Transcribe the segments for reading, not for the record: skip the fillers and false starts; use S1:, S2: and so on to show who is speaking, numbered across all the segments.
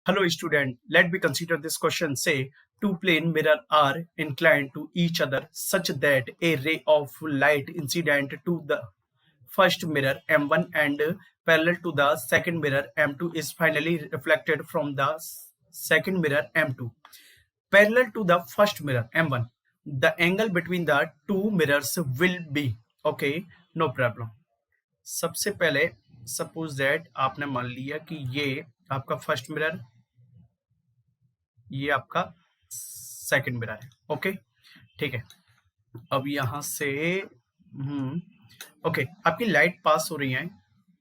S1: Hello student, let me consider this question. Say two plane mirror are inclined to each other such that a ray of light incident to the first mirror M1 and parallel to the second mirror M2 is finally reflected from the second mirror M2 parallel to the first mirror M1. The angle between the two mirrors will be okay, no problem. सबसे पहले suppose that आपने मान लिया कि ये आपका first mirror, ये आपका सेकंड मिरर है। ओके ठीक है। अब यहां से ओके आपकी लाइट पास हो रही है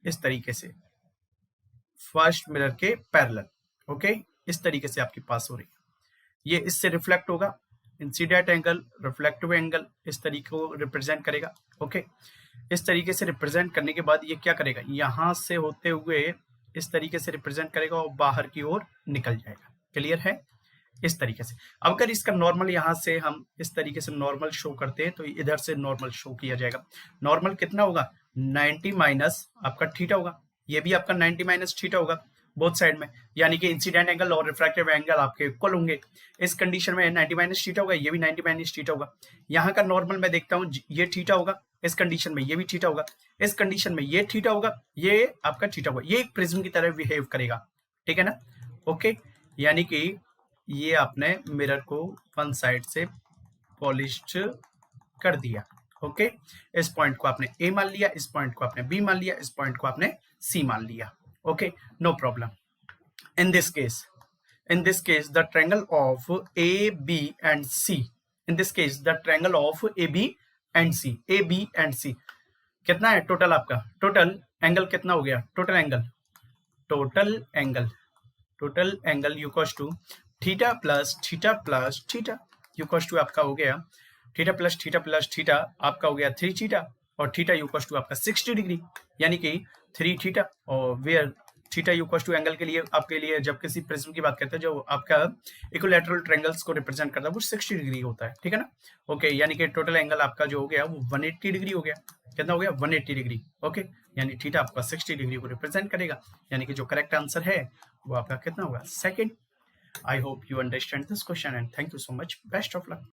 S1: इस तरीके से फर्स्ट मिरर के पैरेलल। ओके इस तरीके से आपकी पास हो रही है, ये इससे रिफ्लेक्ट होगा। इंसिडेंट एंगल, रिफ्लेक्टिव एंगल इस तरीके को रिप्रेजेंट करेगा। ओके इस तरीके से रिप्रेजेंट करने के बाद ये क्या करेगा, यहां से होते हुए इस तरीके से रिप्रेजेंट करेगा और बाहर की ओर निकल जाएगा। क्लियर है? इस तरीके से। अब अगर इसका नॉर्मल यहां से हम इस तरीके से नॉर्मल शो करते हैं तो इधर से नॉर्मल शो किया जाएगा। नॉर्मल कितना होगा, 90 माइनस आपका थीटा होगा, ये भी आपका 90 माइनस थीटा होगा बोथ साइड में, यानी कि इंसिडेंट एंगल और रिफ्रैक्टिव एंगल आपके इक्वल होंगे। इस कंडीशन में 90 माइनस थीटा होगा, ये भी 90 माइनस थीटा होगा। यहाँ का नॉर्मल मैं देखता हूँ, ये थीटा होगा, इस कंडीशन में ये भी थीटा होगा, इस कंडीशन में ये थीटा होगा, ये आपका थीटा होगा। ये एक प्रिज्म की तरह बिहेव करेगा, ठीक है ना। ओके यानी कि ये आपने मिरर को वन साइड से पॉलिश्ड कर दिया। ओके इस पॉइंट को आपने ए मान लिया, इस पॉइंट को आपने बी मान लिया, इस पॉइंट को आपने सी मान लिया। Okay no problem. in this case the triangle of AB and C, in this case the triangle of AB and C कितना है टोटल, आपका टोटल एंगल कितना हो गया, total angle equals to theta plus theta equals to आपका हो गया theta plus theta आपका हो गया 3 थीटा और थीटा इक्वल्स टू आपका 60 डिग्री, यानी कि 3 थीटा। और where theta equals to angle के लिए आपके लिए जब किसी प्रिज्म की बात करते हैं जो आपका इक्विलैटरल ट्रायंगल्स को रिप्रेजेंट करता है वो 60 डिग्री होता है, ठीक है ना। ओके यानी कि टोटल एंगल आपका जो हो गया वो 180 डिग्री हो गया। कितना हो गया, 180 डिग्री। ओके यानी थीटा आपका 60 डिग्री को रिप्रेजेंट करेगा, यानी कि जो करेक्ट आंसर है वो आपका कितना होगा, second. I hope you understand this question and thank you so much. Best of luck.